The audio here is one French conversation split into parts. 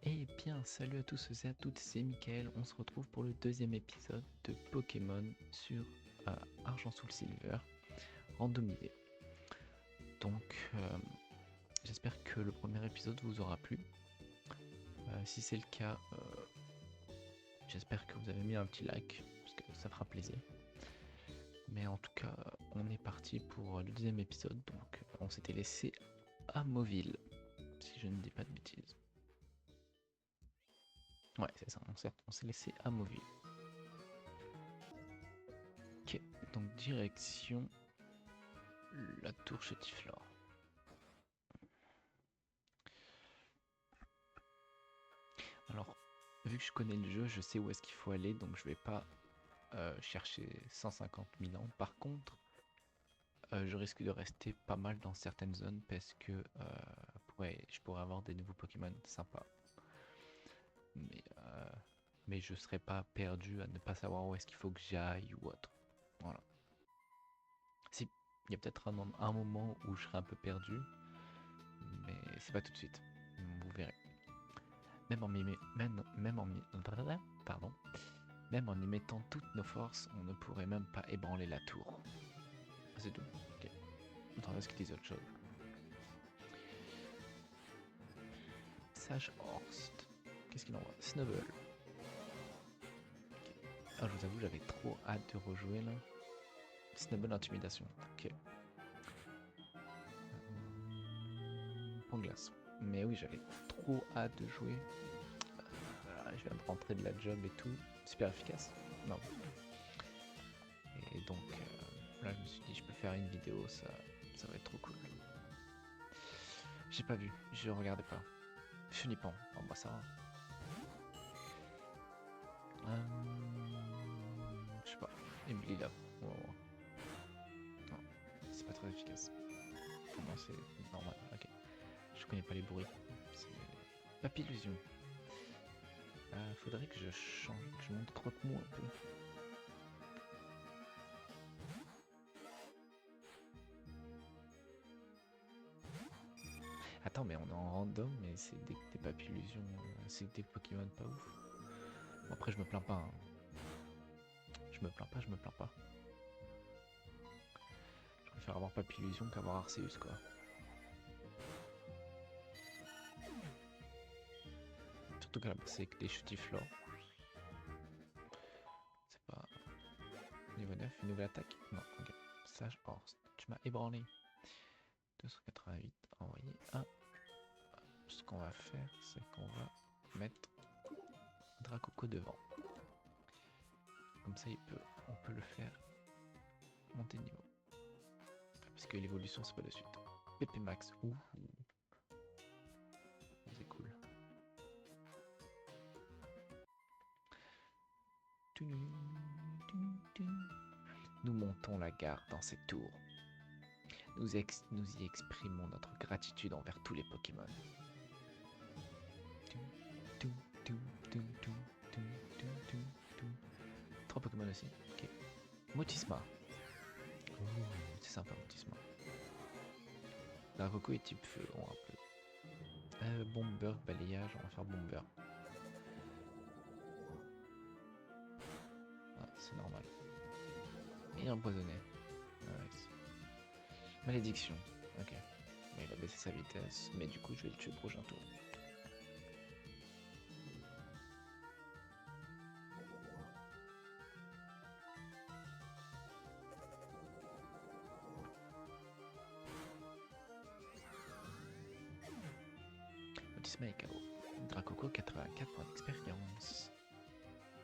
Eh bien, salut à tous et à toutes, c'est Mickaël. On se retrouve pour le deuxième épisode de Pokémon sur Argent Soul Silver, randomisé. Donc, j'espère que le premier épisode vous aura plu. Si c'est le cas, j'espère que vous avez mis un petit like, parce que ça fera plaisir. Mais en tout cas, on est parti pour le deuxième épisode. Donc, on s'était laissé à Mauville, si je ne dis pas de bêtises. Ouais, c'est ça, on s'est laissé à Mauville. Ok, donc direction la tour Chétiflore. Alors, vu que je connais le jeu, je sais où est-ce qu'il faut aller, donc je vais pas chercher 150 000 ans. Par contre, je risque de rester pas mal dans certaines zones parce que je pourrais avoir des nouveaux Pokémon sympas. Mais je serai pas perdu à ne pas savoir où est-ce qu'il faut que j'aille ou autre. Voilà. Si, il y a peut-être un moment où je serai un peu perdu, mais c'est pas tout de suite. Vous verrez. Pardon. Même en y mettant toutes nos forces, on ne pourrait même pas ébranler la tour. C'est tout. Ok. Attends, est-ce qu'ils disent autre chose? Sage Horst. Qu'est-ce qu'il envoie? Snubble. Okay. Ah, je vous avoue, j'avais trop hâte de rejouer là. Snubble Intimidation. Ok. Point glace. Mais oui, j'avais trop hâte de jouer. Je viens de rentrer de la job et tout. Super efficace. Non. Et donc, là, je me suis dit, je peux faire une vidéo, ça va être trop cool. J'ai pas vu, je regardais pas. Chenipan, bon bah ça va. Je sais pas. Emily là. Oh. Non, c'est pas très efficace. Non, c'est normal. Ok. Je connais pas les bruits. C'est Papillusion. Faudrait que je change, que je monte croque-mou un peu. Attends, mais on est en random, mais c'est des papillusions, c'est des Pokémon pas ouf. Bon, après, je me plains pas. Hein. Je me plains pas. Je préfère avoir Papillusion qu'avoir Arceus, quoi. Surtout que là, c'est que des Chutiflores. C'est pas. Niveau 9, une nouvelle attaque? Non, ok. Sage Horst, tu m'as ébranlé. 288, envoyer un. Ce qu'on va faire, c'est qu'on va mettre Dracoco devant. Comme ça, on peut le faire monter de niveau. Parce que l'évolution, c'est pas de suite. PP Max, ouh, c'est cool. Nous montons la garde dans cette tour. Nous y exprimons notre gratitude envers tous les Pokémon. 3 Pokémon aussi. Ok. Motisma. C'est sympa, Motisma. Dracoco est type feu, on rappelle. Bomber, balayage, on va faire Bomber. Ah, c'est normal. Et empoisonné. Nice. Malédiction. Ok. Bon, il a baissé sa vitesse, mais du coup, je vais le tuer au prochain tour. Motisma est KO. Dracoco, 84 points d'expérience.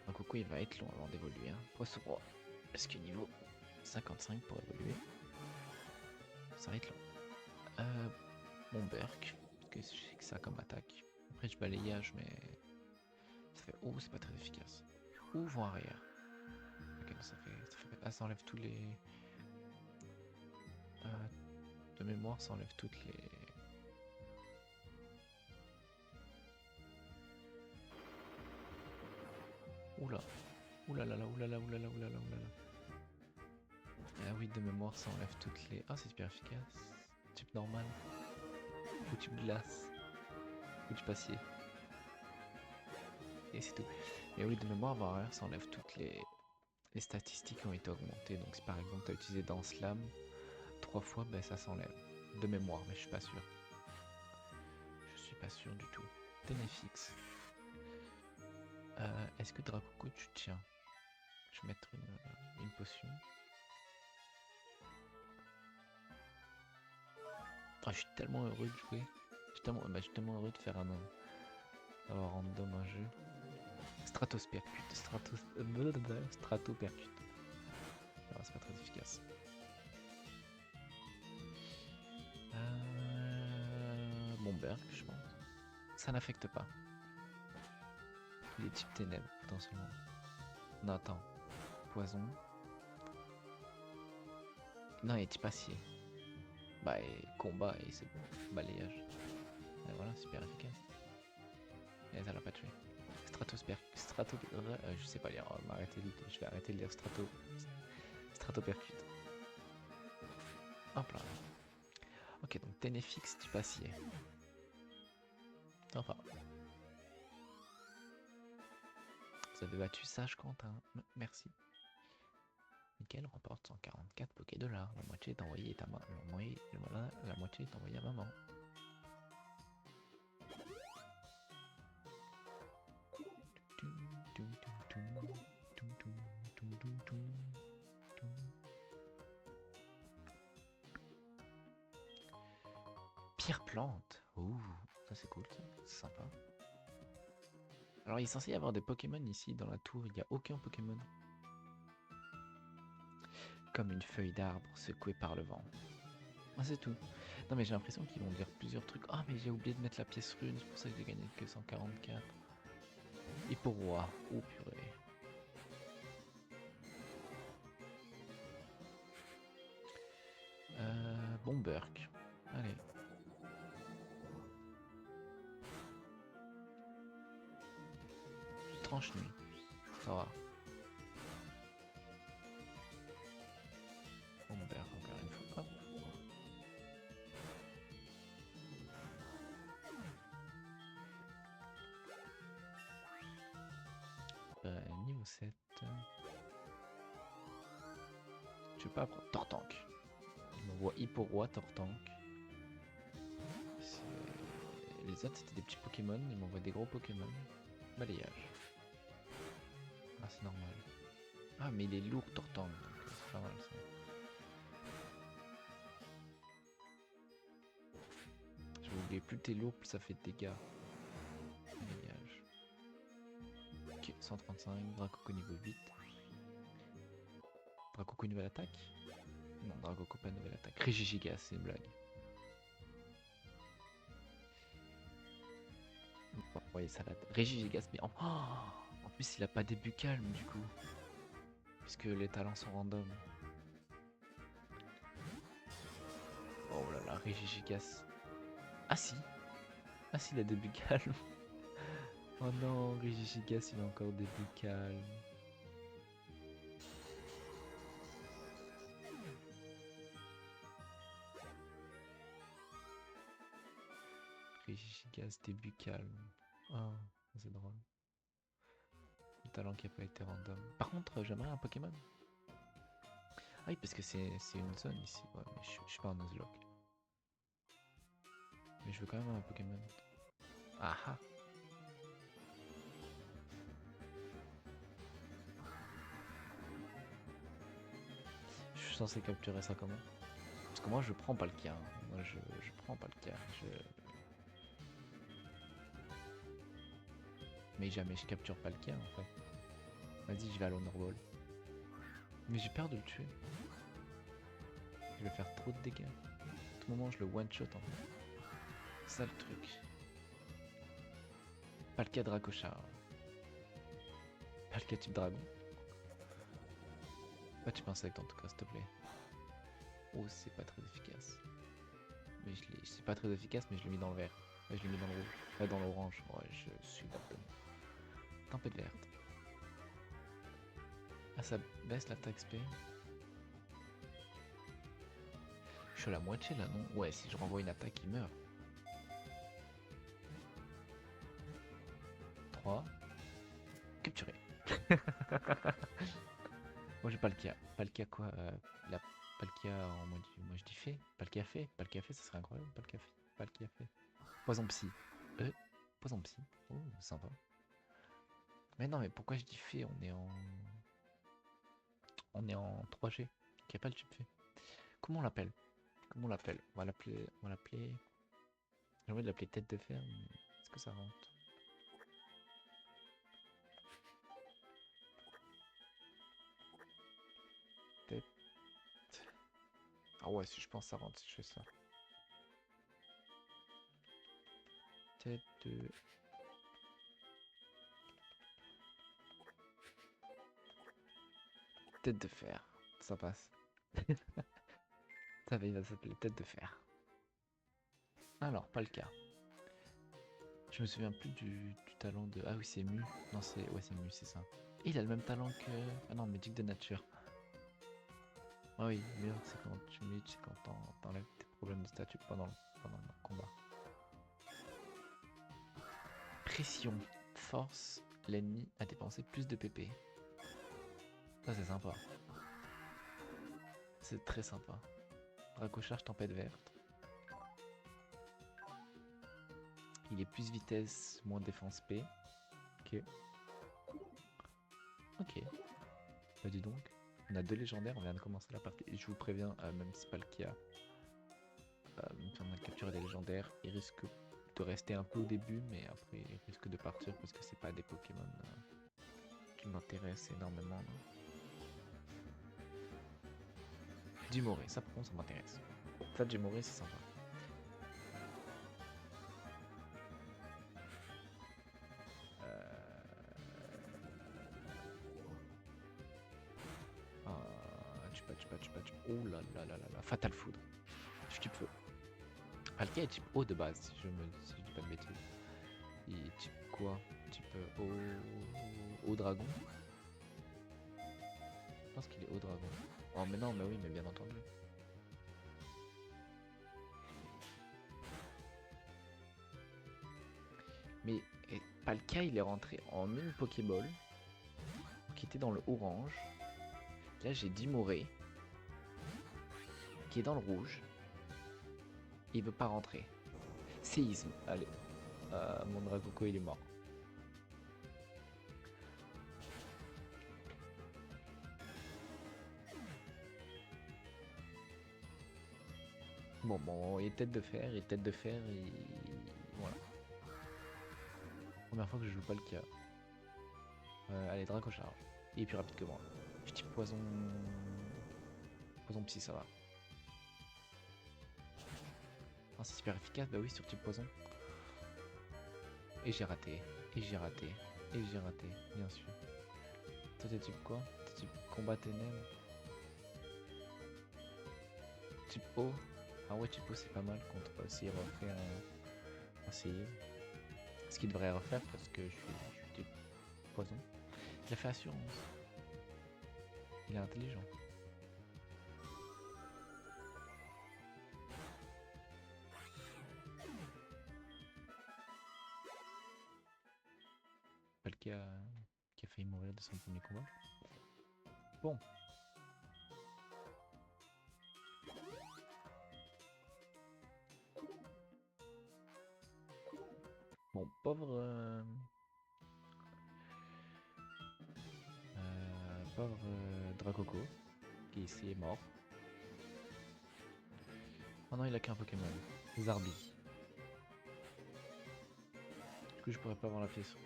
Dracoco, il va être long avant d'évoluer. Hein. Poisson roi. Est-ce que niveau 55 pour évoluer? Ça va être long. Bomberk, parce que je sais que ça a comme attaque. Après, je balayage, mais ça fait. Oh, c'est pas très efficace. Ou vent arrière. Ok, non, ça fait. Ah, ça enlève tous les. De mémoire, ça enlève toutes les. Oula. Oulala, oulala, oulala, oulala, oulala. Ah oui, de mémoire, ça enlève toutes les. Ah, c'est super efficace. Type normal. Ou type glace. Ou type acier. et c'est tout. Mais oui, de mémoire, Warrior, ça enlève toutes les statistiques qui ont été augmentées. Donc si par exemple tu as utilisé dans Slam 3 fois, ben ça s'enlève. De mémoire, mais je suis pas sûr. Je suis pas sûr du tout. Ténéfix. Est-ce que Dracoco tu tiens? Je vais mettre une potion. Oh, je suis tellement heureux de jouer. Je suis tellement heureux de faire un random un jeu. Stratospercute. Stratopercute. Alors, c'est pas très efficace. Bomberg, je pense. Ça n'affecte pas. Il est type ténèbres, potentiellement. Non, attends. Poison. Non, il est type acier. Bah, et combat, et c'est bon. Balayage. Et voilà, super efficace. Et ça l'a pas tué. Je sais pas lire, je vais arrêter de lire Stratopercute. Hop là. Ok, donc Ténéfix type acier. Enfin. Vous avez battu Sage Quentin. Merci. Mickaël remporte 144 $. La moitié est envoyée à maman. La moitié est envoyée à maman. Pierre plante. Ouh, ça c'est cool, c'est sympa. Alors il est censé y avoir des Pokémon ici dans la tour, il n'y a aucun Pokémon. Comme une feuille d'arbre secouée par le vent. Ah, c'est tout. Non mais j'ai l'impression qu'ils vont dire plusieurs trucs. Ah mais j'ai oublié de mettre la pièce rune, c'est pour ça que j'ai gagné que 144. Et pour roi. Oh purée. Bomberg. Allez. Tranche nuit. Ça va. Bomberg encore une fois. Hop. Niveau 7. Je vais pas apprendre. Tortank. Il m'envoie Hipporoi, Tortank. Les autres c'était des petits Pokémon, ils m'envoient des gros Pokémon. Balayage. Ah c'est normal. Ah mais il est lourd Tortank, donc c'est pas mal ça. J'avais oublié, plus t'es lourd, plus ça fait de dégâts. Balayage. Ok, 135, Dracoco niveau 8. Dracoco nouvelle attaque? Non, Dracoco pas nouvelle attaque. Régigigas, c'est une blague. Bon, voyez salade. Régigigas, mais en plus il a pas début calme du coup. Puisque les talents sont random. Oh là là, Régigigas. Ah si. Ah si, il a début calme. Oh non, Régigigas il a encore début calme. Régigigas début calme. Oh, c'est drôle. Le talent qui a pas été random. Par contre, j'aimerais un Pokémon. Ah oui, parce que c'est une zone ici. Ouais, mais je suis pas un Nuzlocke. Mais je veux quand même un Pokémon. Ah ah. Je suis censé capturer ça comment? Parce que moi je prends pas le cas. Moi je prends pas le cas. Mais jamais je capture pas le cas en fait. Vas-y, je vais à l'Honor Ball. Mais j'ai peur de le tuer. Je vais faire trop de dégâts. À tout moment je le one shot en fait. C'est ça le truc. Pas le cas Dracochard. Pas le cas type dragon. Pas tu penses avec en tout cas s'il te plaît. Oh c'est pas très efficace. Mais c'est pas très efficace mais je l'ai mis dans le vert. Ouais, je l'ai mis dans le rouge. Dans l'orange. Ouais je suis d'accord. Tempête verte. Ah ça baisse l'attaque XP. Je suis à la moitié là non? Ouais si je renvoie une attaque il meurt. 3. Moi j'ai Palkia. Palkia quoi la Palkia en mode. Moi je dis fait. Palkia fait. Palkia fait, ça serait incroyable. Palkia fait. Palkia fait. Poison psy. Euh, Poison psy. Oh, sympa. Mais non, mais pourquoi je dis fait? On est en 3G. Il n'y a pas le tube fait. Comment on l'appelle? Comment on l'appelle? On va l'appeler. On va l'appeler. J'ai envie de l'appeler tête de fer, mais est-ce que ça rentre? Tête. Ah ouais, si je pense que ça rentre si je fais ça. Tête de. Tête de fer. Ça passe. Ça va, il va s'appeler tête de fer. Alors, pas le cas. Je me souviens plus du talent de. Ah oui, c'est Mu. Non, c'est. Ouais, c'est Mu, c'est ça. Et il a le même talent que. Ah non, Magic de nature. Ah oui, Mu, c'est quand tu mets, c'est quand t'enlèves tes problèmes de statut pendant le combat. Pression. Force l'ennemi à dépenser plus de PP. Ça, c'est sympa. C'est très sympa. Dracocharge, tempête verte. Il est plus vitesse, moins défense P. Ok. Ok. Bah dis donc. On a 2 légendaires, on vient de commencer la partie. Et je vous préviens, même si c'est pas le cas, même si on a capturé des légendaires, il risque de rester un peu au début, mais après il risque de partir parce que c'est pas des Pokémon qui m'intéressent énormément. Jimoré, ça par contre ça m'intéresse. Ça Jimoré c'est sympa. Oh là là là là là. Fatal Foudre. Je type feu. Palkia est type eau de base, si je dis pas de bêtises. Il est type quoi? Type eau dragon? Je pense qu'il est eau dragon. Oh mais non, mais oui, mais bien entendu. Mais Palkia il est rentré en une Pokéball qui était dans le orange. Là j'ai Dimoré qui est dans le rouge. Il veut pas rentrer. Séisme, allez. Mon Dracoko il est mort. Bon, il est tête de fer, et voilà. Première fois que je joue pas le cas. Allez, Dracocharge. Il est plus rapide que moi. Je type poison. Poison psy, ça va. Ah, c'est super efficace, bah oui, sur type poison. Et j'ai raté, et j'ai raté, et j'ai raté, bien sûr. Toi, t'es type quoi? T'es type combat ténèbres? Type O? Ah ouais, type O, c'est pas mal contre s'il refait un CI. Ce qu'il devrait refaire parce que je suis type poison. Il a fait assurance. Il est intelligent. Palkia qui a failli mourir de son premier combat. Bon. Bon, pauvre Dracoko qui ici est mort. Oh non, il a qu'un Pokémon. Zarbi. Du coup, je pourrais pas avoir la pièce.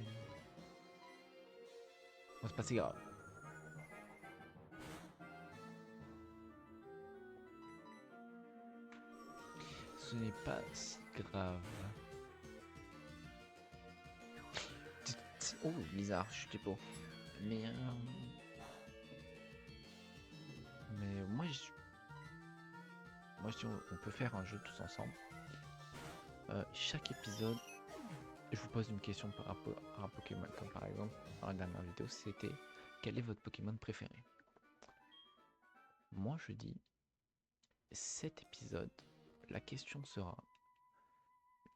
Bon, c'est pas si grave. Ce n'est pas si grave. Oh, bizarre, je suis typo. Mais moi, je dis on peut faire un jeu tous ensemble. Chaque épisode, je vous pose une question par rapport à un Pokémon. Comme par exemple, dans la dernière vidéo, c'était quel est votre Pokémon préféré? Moi, je dis cet épisode, la question sera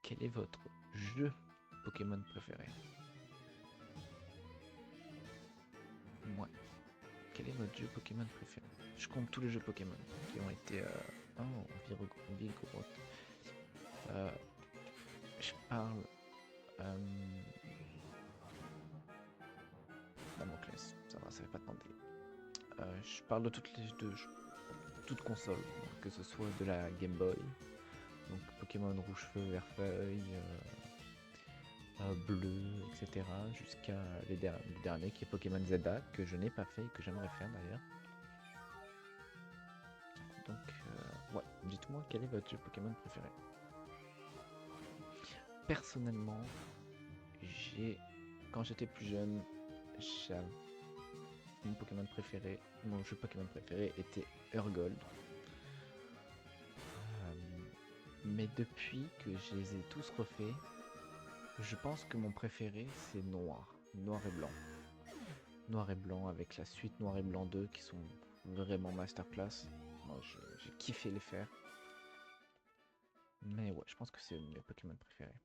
quel est votre jeu Pokémon préféré? Moi, quel est votre jeu Pokémon préféré? Je compte tous les jeux Pokémon qui ont été... Oh, Vigoroth. Je parle... Damoclès, ça va, ça fait pas demander. Je parle de toutes consoles, donc que ce soit de la Game Boy, donc Pokémon rouge feu, vert feuille, bleu, etc. jusqu'à le dernier qui est Pokémon ZA, que je n'ai pas fait et que j'aimerais faire d'ailleurs. Donc, ouais, dites-moi quel est votre jeu Pokémon préféré. Personnellement, quand j'étais plus jeune, mon jeu Pokémon préféré était Urgold. Mais depuis que je les ai tous refaits, je pense que mon préféré c'est Noir et Blanc. Noir et Blanc avec la suite Noir et Blanc 2 qui sont vraiment masterclass. Moi j'ai kiffé les faire. Mais ouais, je pense que c'est mes Pokémon préférés.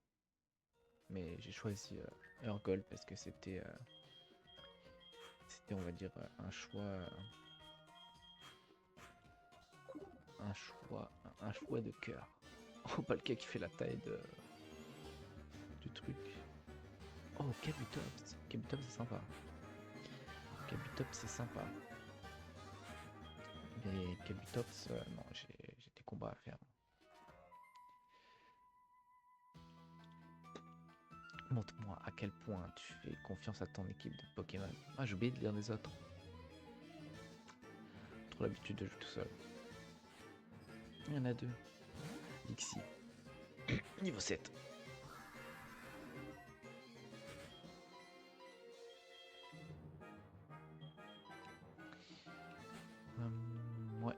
Mais j'ai choisi Urgold parce que c'était on va dire un choix de cœur. Oh, pas le cas qui fait la taille du truc. Oh, Kabutops. Kabutops c'est sympa. Kabutops c'est sympa. Mais Kabutops, non, j'ai des combats à faire. Montre-moi à quel point tu fais confiance à ton équipe de Pokémon. Ah, j'ai oublié de lire les autres. Trop l'habitude de jouer tout seul. Il y en a deux. Dixie. Niveau 7. Ouais.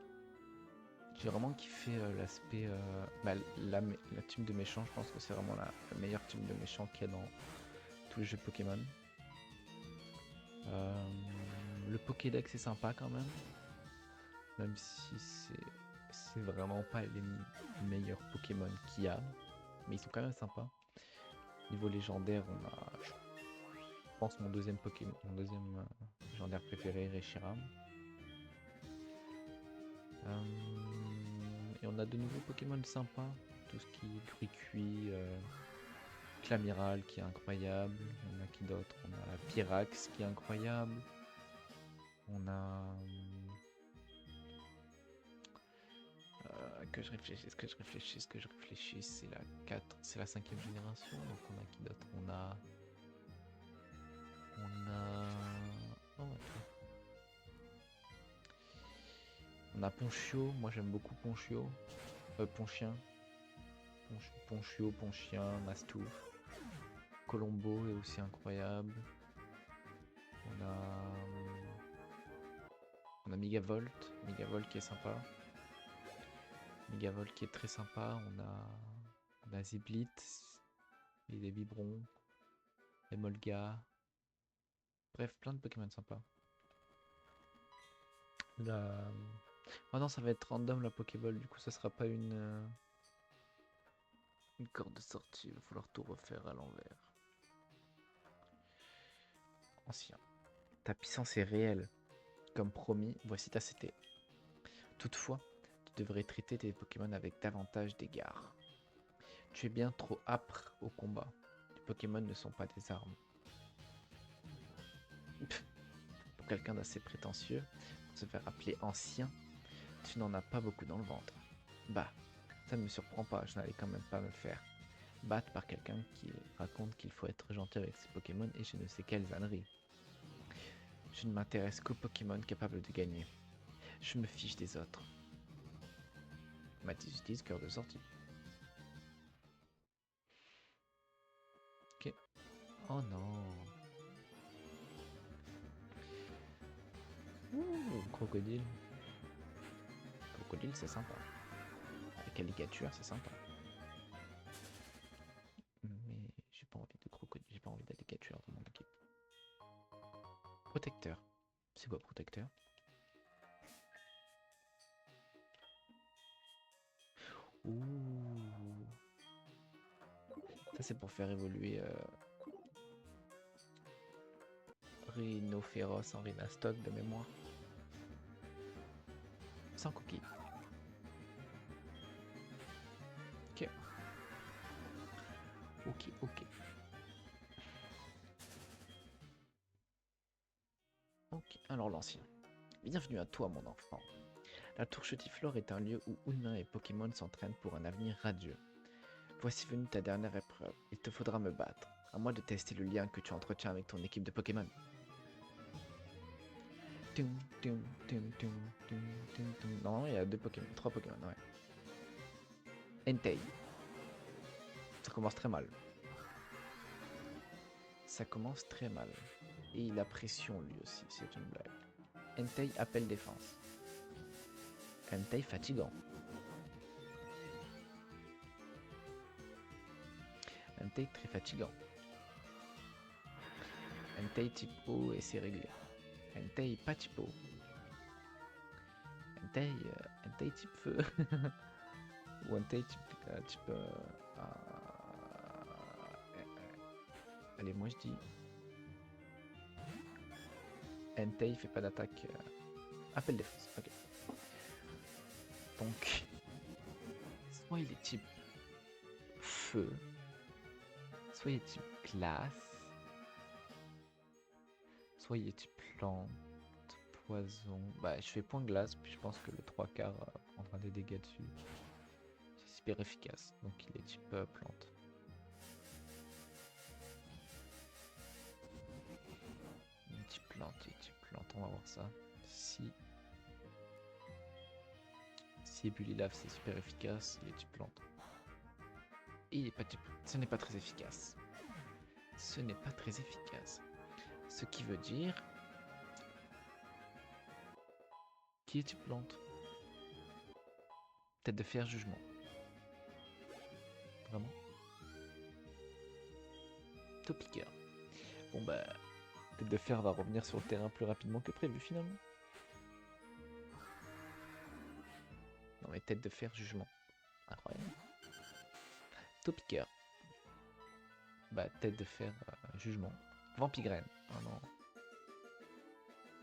J'ai vraiment kiffé l'aspect... la team de méchants, je pense que c'est vraiment la meilleure team de méchants qu'il y a dans tous les jeux Pokémon. Le Pokédex est sympa quand même. Même si c'est vraiment pas les meilleurs Pokémon qu'il y a. Mais ils sont quand même sympas. Niveau légendaire, on a... Je pense mon deuxième Pokémon, légendaire préféré, Reshiram. Et on a de nouveaux Pokémon sympas. Tout ce qui est Cuicui, Clamiral qui est incroyable. On a qui d'autre? On a Pyrax qui est incroyable. On a... que je réfléchisse, c'est la 5e génération. Donc on a qui d'autre? On a... Oh, attends. On a Ponchio, moi j'aime beaucoup Ponchio. Ponchien. Ponchio, Ponchien, Mastouf. Colombo est aussi incroyable. On a Migavolt qui est sympa. Migavolt qui est très sympa. On a Ziblitz, et des Biberons, des Molga. Bref, plein de Pokémon sympas. Oh non, ça va être random la Pokéball, du coup ça sera pas une corde de sortie, il va falloir tout refaire à l'envers. Ancien. Ta puissance est réelle. Comme promis, voici ta CT. Toutefois, tu devrais traiter tes Pokémon avec davantage d'égard. Tu es bien trop âpre au combat. Les Pokémon ne sont pas des armes. Pour quelqu'un d'assez prétentieux, pour se faire appeler ancien, tu n'en as pas beaucoup dans le ventre. Bah, ça ne me surprend pas, je n'allais quand même pas me faire battre par quelqu'un qui raconte qu'il faut être gentil avec ses Pokémon et je ne sais quelles âneries. Je ne m'intéresse qu'aux Pokémon capables de gagner. Je me fiche des autres. Mathis utilise cœur de sortie. Ok. Oh non. Ouh, crocodile. Crocodile, c'est sympa. Avec alligature, c'est sympa. Mais j'ai pas envie de crocodile, j'ai pas envie d'alligature dans mon équipe. Protecteur. C'est quoi protecteur? Ouh. Ça c'est pour faire évoluer Rhinophéros en Rhinastock de mémoire. Sans cookie. Ok. Ok. Ok, alors l'ancien. Bienvenue à toi mon enfant. La tour Chetiflore est un lieu où humains et Pokémon s'entraînent pour un avenir radieux. Voici venue ta dernière épreuve. Il te faudra me battre. À moi de tester le lien que tu entretiens avec ton équipe de Pokémon. Non, il y a 2 Pokémon, 3 Pokémon, ouais. Entei. Ça commence très mal. Ça commence très mal. Et il a pression lui aussi, c'est une blague. Entei appelle défense. Entei fatigant. Entei très fatigant. Entei type eau et c'est réglé. Entei pas type eau. Entei type feu. Ou Entei type allez, moi je dis Entei fait pas d'attaque. Appel défense. Ok. Donc, soit il est type feu, soit il est type glace, soit il est type plante, poison. Bah, je fais point glace, puis je pense que le 3/4 prendra des dégâts dessus. C'est super efficace, donc il est type plante. Il est type plante, on va voir ça. Si Ébulilave c'est super efficace, il est type plante. Et il est pas type. Ce n'est pas très efficace. Ce n'est pas très efficace. Ce qui veut dire. Qui est type plante? Tête de fer, jugement. Vraiment? Topiqueur. Bon bah. Tête de fer va revenir sur le terrain plus rapidement que prévu finalement. Non mais tête de fer, jugement. Incroyable. Topiqueur. Bah tête de fer, jugement. Vampigraine. Oh non.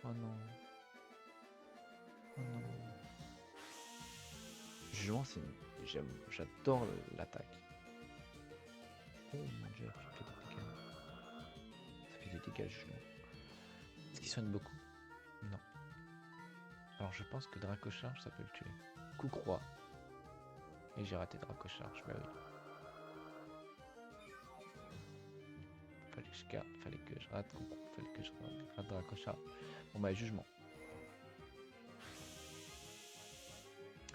Oh non. Oh non. Jugement, c'est une... J'adore l'attaque. Oh mon dieu, ça fait des dégâts. Ça fait des dégâts, jugement. Est-ce qu'il soigne beaucoup? Non. Alors je pense que Dracocharge, ça peut le tuer. Coup croix. Et j'ai raté Dracocharge, bah oui. Fallait que je rate coup, fallait que je rate Dracocharge. Bon bah jugement.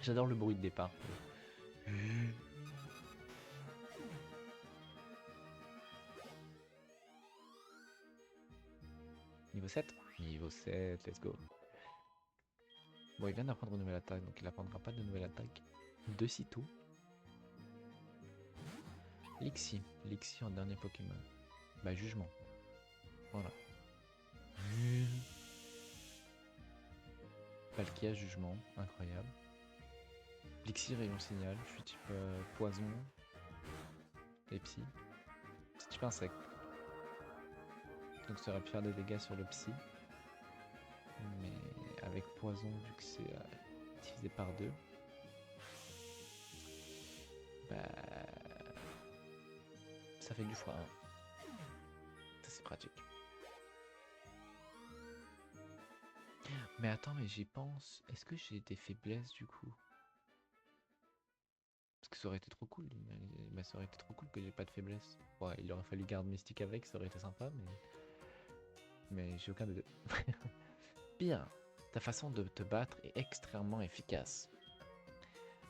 J'adore le bruit de départ. Niveau 7? Niveau 7, let's go. Bon, il vient d'apprendre une nouvelle attaque, donc il apprendra pas de nouvelle attaque de sitôt. Lixie en dernier Pokémon. Bah, jugement. Voilà. Palkia, jugement, incroyable. Lixie, rayon signal, je suis type poison. Et psy. C'est type insecte. Donc ça aurait pu faire des dégâts sur le psy. Mais avec poison, vu que c'est divisé par 2. Bah. Ça fait du x1. Ça c'est pratique. Mais attends, mais j'y pense. Est-ce que j'ai des faiblesses du coup? Parce que ça aurait été trop cool. Mais ça aurait été trop cool que j'ai pas de faiblesse. Ouais, il aurait fallu garde mystique avec, ça aurait été sympa, mais j'ai aucun des deux. Bien, ta façon de te battre est extrêmement efficace.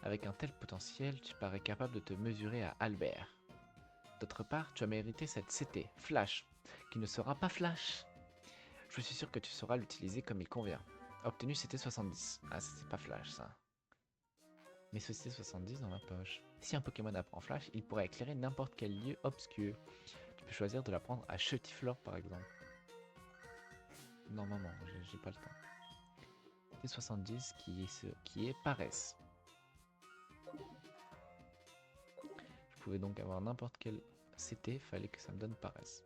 Avec un tel potentiel, tu parais capable de te mesurer à Albert. D'autre part, tu as mérité cette CT, Flash, qui ne sera pas Flash. Je suis sûr que tu sauras l'utiliser comme il convient. Obtenu CT 70. Ah, ça c'est pas Flash ça. Mais ce CT 70 dans ma poche. Si un Pokémon apprend Flash, il pourrait éclairer n'importe quel lieu obscur. Tu peux choisir de la prendre à Chetiflore par exemple. Non, j'ai pas le temps. CT 70 qui est paresse. Je pouvais donc avoir n'importe quel CT, fallait que ça me donne paresse.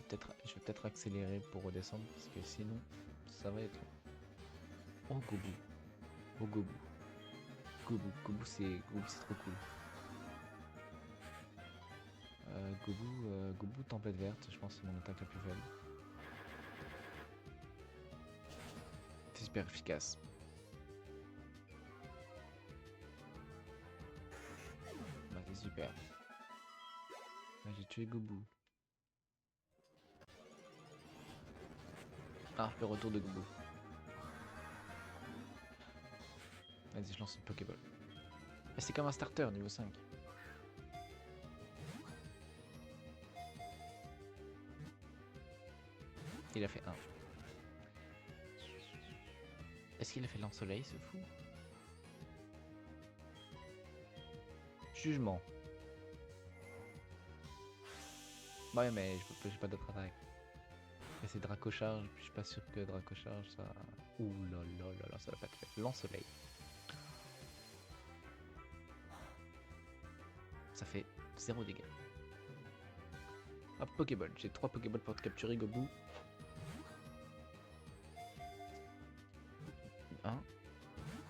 je vais peut-être accélérer pour redescendre parce que sinon ça va être long. Oh Gobu. Oh Gobu. Gobu c'est trop cool. Gobu tempête verte, je pense que c'est mon attaque la plus faible. C'est super efficace. Bah c'est super. Là, j'ai tué Gobu. Ah, le retour de Gobu. Vas-y, je lance une Pokéball. C'est comme un starter niveau 5. Il a fait 1. Est-ce qu'il a fait lance-soleil, ce fou? Jugement. Bah ouais, mais j'ai pas d'autre attaque. Et c'est Dracocharge, puis je suis pas sûr que Dracocharge ça... Ouh là là là là, ça va pas être fait. Lance-soleil. Ça fait 0 dégâts. Hop, Pokéball. J'ai 3 Pokéballs pour te capturer, Gobu. 1.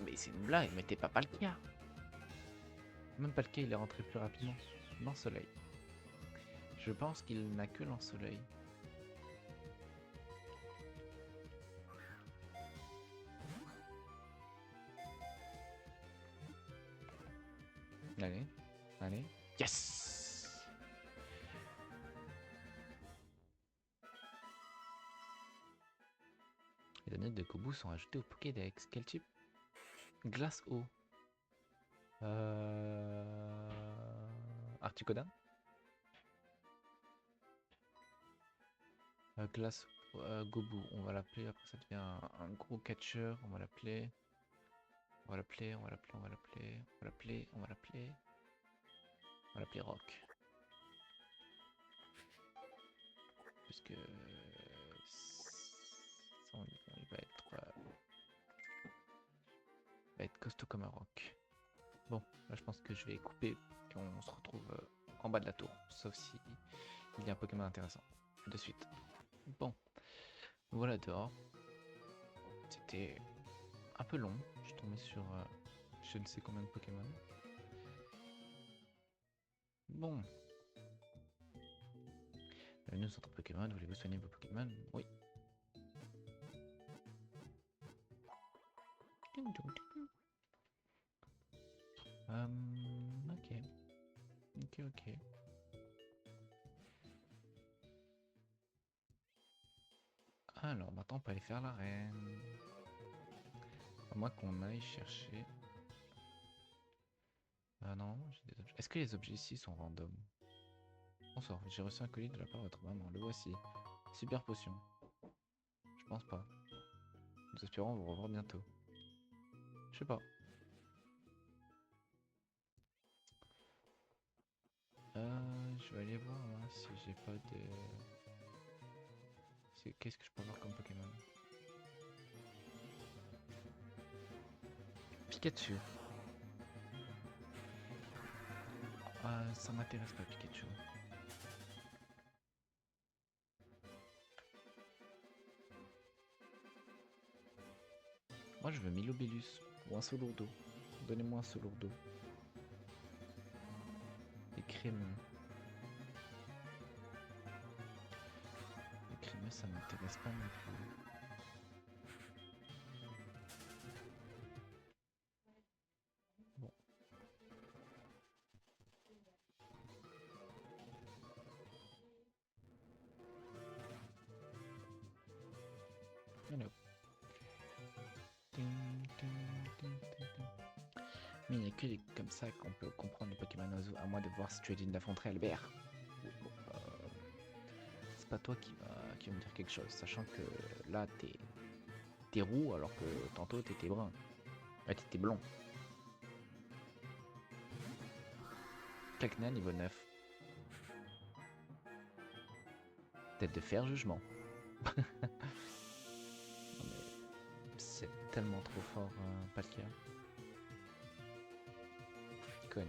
Mais c'est une blague, mais t'es pas Palkia. Même Palkia, il est rentré plus rapidement. Lance-soleil. Je pense qu'il n'a que lance-soleil. Allez, allez. Yes! Les données de Gobu sont ajoutées au Pokédex. Quel type? Glace eau. Articoda. Glace Gobu, on va l'appeler. Après ça devient un gros catcher. On va l'appeler. On va l'appeler Rock. Puisque ça, il va être costaud comme un roc. Bon, là je pense que je vais couper, puis on se retrouve en bas de la tour, sauf si il y a un Pokémon intéressant. De suite. Bon, voilà dehors. C'était un peu long, je suis tombé sur je ne sais combien de Pokémon. Bon. Bienvenue au centre Pokémon, voulez-vous soigner vos Pokémon? Oui. Ok. Alors, maintenant on peut aller faire l'arène. À moins qu'on aille chercher... Ah non, j'ai des objets. Est-ce que les objets ici sont random? Bonsoir, j'ai reçu un colis de la part de votre maman, le voici. Super potion. Je pense pas. Nous espérons vous revoir bientôt. Je sais pas. Je vais aller voir hein, si j'ai pas de... Qu'est-ce que je peux avoir comme Pokémon? Pikachu. Ça m'intéresse pas Pikachu. Moi je veux Milobellus ou un Solourdo. Donnez-moi un Solourdo. Et crémeux. Les crémeux ça m'intéresse pas non plus. Bon. Hello. Mais il n'y a que comme ça qu'on peut comprendre le Pokémon oiseau, à moins de voir si tu es digne d'affronter Albert. C'est pas toi qui va me dire quelque chose, sachant que là t'es roux alors que tantôt t'étais brun. Ouais, t'étais blond. Cacnea niveau 9. Tête de fer, jugement. C'est tellement trop fort, Palkia. Cogne.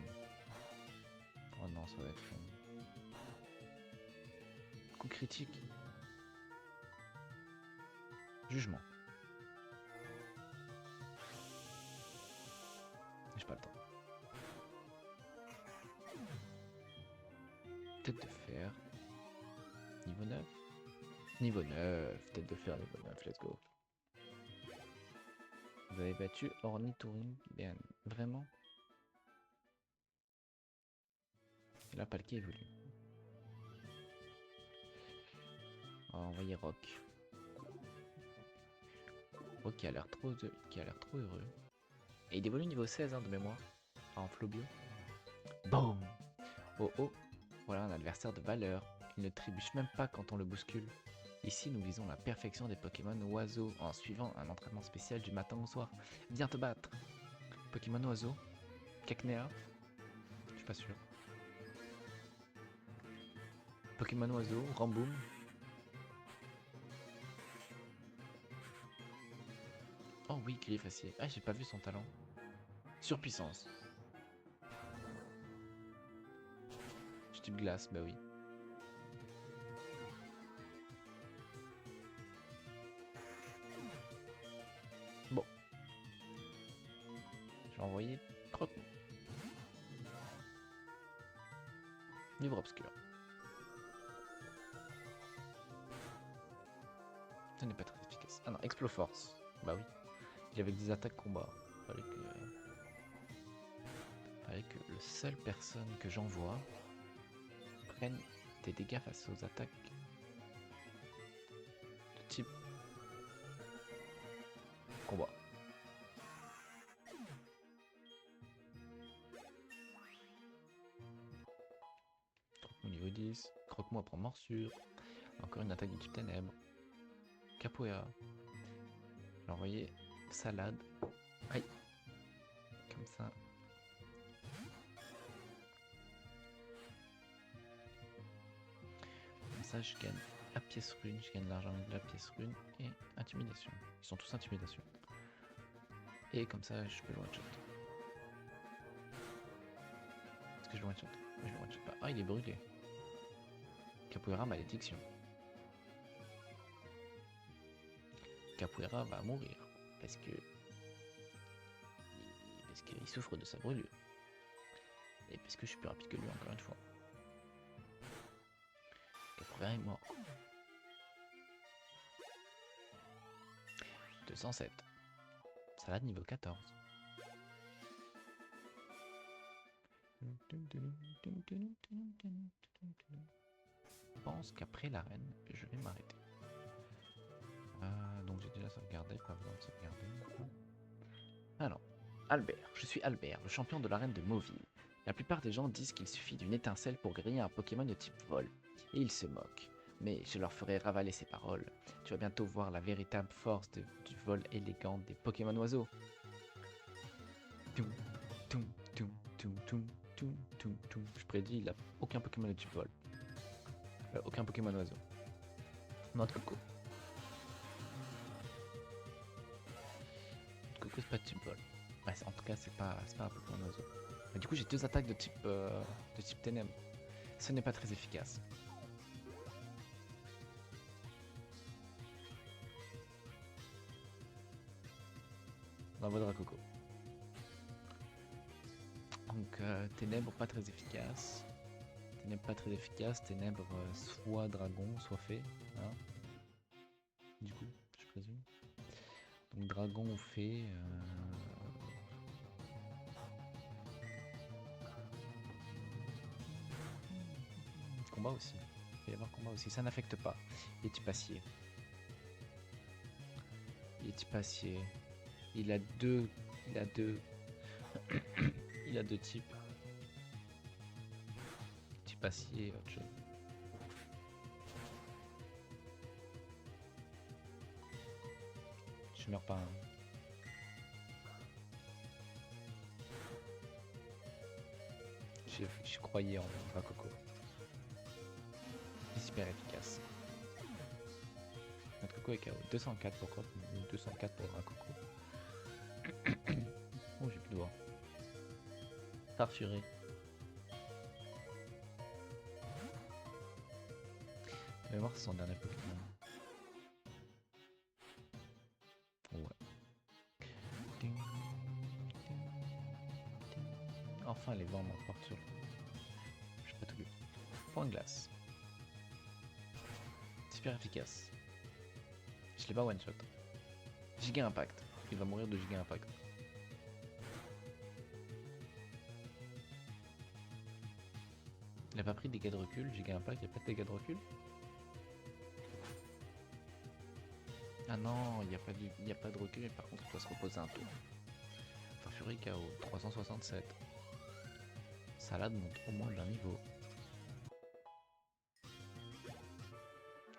Oh non, ça va être fun. Coup critique. Jugement. J'ai pas le temps. Tête de fer. Niveau 9. Niveau 9. Tête de fer, niveau 9. Let's go. Vous avez battu Ornithorynque. Bien. Vraiment? Et là, Palkia évolue. On va envoyer Rock. Rock qui a l'air trop heureux. Et il évolue niveau 16 hein, de mémoire. En Flobio. Boum. Oh oh. Voilà un adversaire de valeur. Il ne trébuche même pas quand on le bouscule. Ici, nous visons la perfection des Pokémon oiseaux en suivant un entraînement spécial du matin au soir. Viens te battre. Pokémon oiseau. Cacnea. Je suis pas sûr. Pokémon oiseau. Ramboom. Oh oui, Griff acier. Ah, j'ai pas vu son talent. Surpuissance. Je type glace, bah oui. Bon. Je vais envoyer Croc. Livre obscur. Ça n'est pas très efficace. Ah non, Exploforce. Bah oui. Il avait des attaques combat. Fallait que le seul personne que j'envoie prenne des dégâts face aux attaques de type combat. Croque-moi niveau 10. Croque-moi pour morsure. Encore une attaque de type ténèbres. Capoeira. J'ai envoyé salade. Aïe. Comme ça. Comme ça, je gagne la pièce rune. Je gagne l'argent de la pièce rune et intimidation. Ils sont tous intimidation. Et comme ça, je peux le one-shot. Est-ce que je le one-shot? Mais je le one-shot pas. Ah, il est brûlé. Capoeira malédiction. Capoeira va mourir parce qu'il souffre de sa brûlure et parce que je suis plus rapide que lui encore une fois. Capoeira est mort. 207. Salade niveau 14. Je pense qu'après l'arène, je vais m'arrêter. Donc j'ai déjà sauvegardé, pas besoin de sauvegarder. Alors, Albert. Je suis Albert, le champion de l'arène de Mauville. La plupart des gens disent qu'il suffit d'une étincelle pour griller un Pokémon de type vol, et ils se moquent. Mais je leur ferai ravaler ces paroles. Tu vas bientôt voir la véritable force du vol élégant des Pokémon oiseaux. Toum, toum, toum, toum, toum, toum, toum, toum. Je prédis, il n'a aucun Pokémon de type vol. Aucun Pokémon oiseau. Noix de coco. Coco, c'est pas de type vol. Ouais, en tout cas, c'est pas un Pokémon oiseau. Mais du coup, j'ai deux attaques de type ténèbres. Ce n'est pas très efficace. Bravo Dracoco. Donc, ténèbres pas très efficace. Ténèbres pas très efficace. Ténèbres soit dragon, soit fée. Hein, du coup, je présume. Donc, dragon ou fée. Combat aussi. Il peut y avoir combat aussi. Ça n'affecte pas. Il est type acier. Il est type acier. Il a deux. Il a deux. Il a deux types. Type acier et autre chose. Je meurs pas. Hein. Je croyais en Dracoco. Super efficace. Notre coco est KO. 204 pour Croc, 204 pour Dracoco. Oh, j'ai plus de doigts. Farfuré. Je vais voir son dernier Pokémon. Ouais. Ding, ding, ding. Enfin, les vents m'emportent sur. J'ai pas tout lu. Point de glace. Super efficace. Je l'ai pas one shot. Giga impact. Il va mourir de giga impact. Il a pas pris de dégâts de recul. Giga impact, il n'y a pas de dégâts de recul. Ah non, il n'y a pas de recul, mais par contre, il doit se reposer un tour. Fury KO, 367. Salade monte au moins d'un niveau.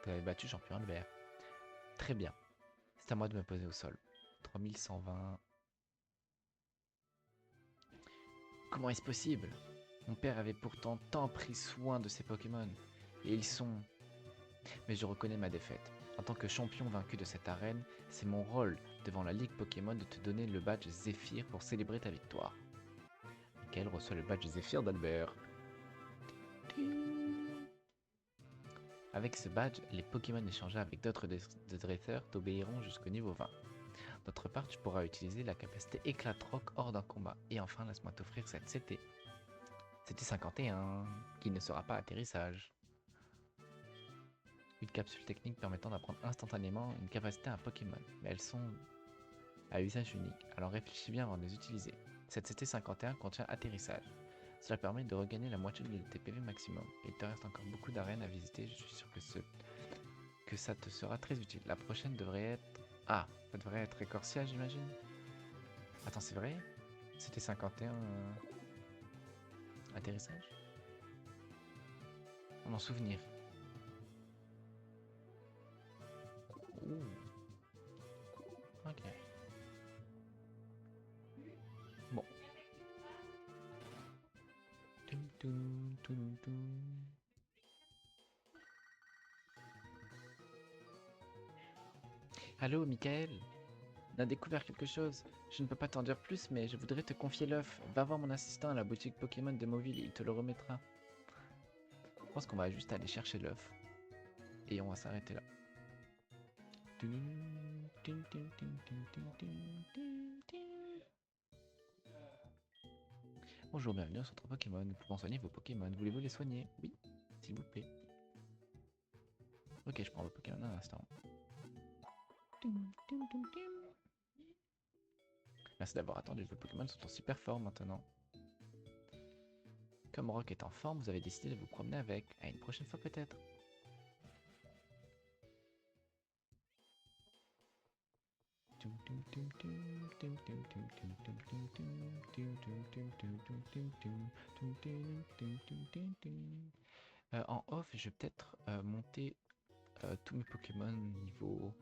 T'avais battu champion Albert. Très bien. C'est à moi de me poser au sol. 3120. Comment est-ce possible? Mon père avait pourtant tant pris soin de ses Pokémon. Et ils sont... Mais je reconnais ma défaite. En tant que champion vaincu de cette arène, c'est mon rôle devant la Ligue Pokémon de te donner le badge Zephyr pour célébrer ta victoire. Michael reçoit le badge Zephyr d'Albert. Avec ce badge, les Pokémon échangés avec d'autres dresseurs t'obéiront jusqu'au niveau 20. D'autre part, tu pourras utiliser la capacité Éclat-Roc hors d'un combat. Et enfin, laisse-moi t'offrir cette CT. CT 51, qui ne sera pas atterrissage. Une capsule technique permettant d'apprendre instantanément une capacité à un Pokémon. Mais elles sont à usage unique, alors réfléchis bien avant de les utiliser. Cette CT 51 contient atterrissage. Cela permet de regagner la moitié de tes PV maximum. Et il te reste encore beaucoup d'arènes à visiter, je suis sûr que ça te sera très utile. La prochaine devrait être... Ah, ça devrait être Écorcia, j'imagine. Attends, c'est vrai? C'était 51 atterrissage? Mon souvenir. Ouh. Ok. Bon. Tum, tum, tum, tum. Allô, Michael? On a découvert quelque chose. Je ne peux pas t'en dire plus, mais je voudrais te confier l'œuf. Va voir mon assistant à la boutique Pokémon de Mauville, il te le remettra. Je pense qu'on va juste aller chercher l'œuf. Et on va s'arrêter là. Bonjour, bienvenue au centre Pokémon. Vous pouvez soigner vos Pokémon. Voulez-vous les soigner? Oui, s'il vous plaît. Ok, je prends vos Pokémon un instant. Merci d'avoir attendu. Vos Pokémon sont en super forme maintenant. Comme Rock est en forme, vous avez décidé de vous promener avec. À une prochaine fois peut-être. En off, je vais peut-être monter tous mes Pokémon niveau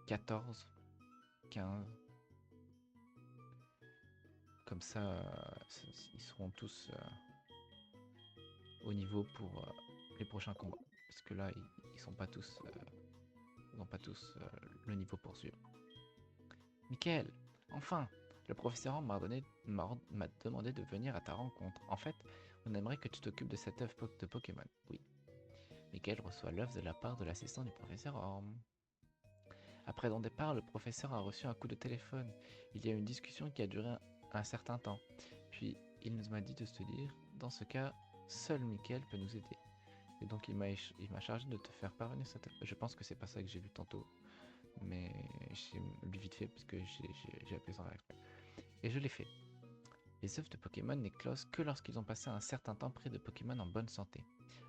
14, 15. Comme ça, ils seront tous au niveau pour les prochains combats. Parce que là, ils sont pas tous, ils n'ont pas tous le niveau pour suivre. Michael, enfin, le professeur Orm m'a demandé de venir à ta rencontre. En fait, on aimerait que tu t'occupes de cet œuf de Pokémon. Oui. Michael reçoit l'œuf de la part de l'assistant du professeur Orm. Après son départ, le professeur a reçu un coup de téléphone. Il y a eu une discussion qui a duré un certain temps. Puis, il nous a dit de se dire, dans ce cas, seul Michael peut nous aider. Et donc, il m'a chargé de te faire parvenir cette œuf. Je pense que c'est pas ça que j'ai vu tantôt. Mais j'ai lu vite fait parce que j'ai appelé sans réaction. Et je l'ai fait. Les œufs de Pokémon n'éclosent que lorsqu'ils ont passé un certain temps près de Pokémon en bonne santé.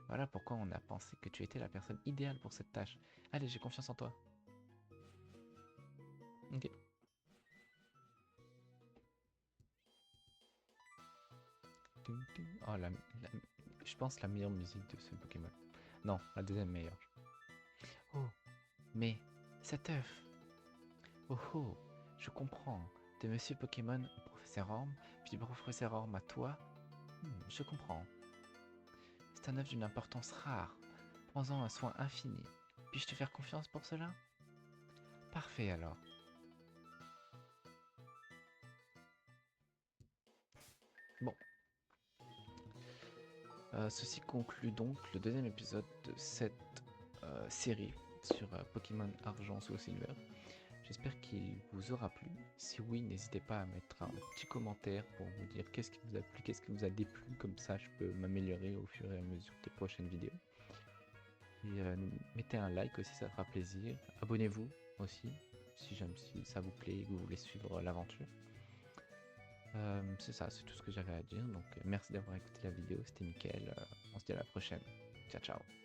Voilà pourquoi on a pensé que tu étais la personne idéale pour cette tâche. Allez, j'ai confiance en toi. Ok. Oh, je pense la meilleure musique de ce Pokémon. Non, la deuxième meilleure. Oh, mais cet œuf. Oh oh, je comprends. De Monsieur Pokémon au Professeur Orm, puis du Professeur Orm à toi. Je comprends. C'est un œuf d'une importance rare. Prends-en un soin infini. Puis-je te faire confiance pour cela? Parfait alors. Bon. Ceci conclut donc le deuxième épisode de cette série sur Pokémon Argent, Soul Silver. J'espère qu'il vous aura plu. Si oui, n'hésitez pas à mettre un petit commentaire pour vous dire qu'est-ce qui vous a plu, qu'est-ce qui vous a déplu, comme ça je peux m'améliorer au fur et à mesure des prochaines vidéos. Et mettez un like aussi, ça fera plaisir. Abonnez-vous aussi, si ça vous plaît et que vous voulez suivre l'aventure. C'est ça, c'est tout ce que j'avais à dire. Donc merci d'avoir écouté la vidéo, c'était Mickaël. On se dit à la prochaine. Ciao ciao.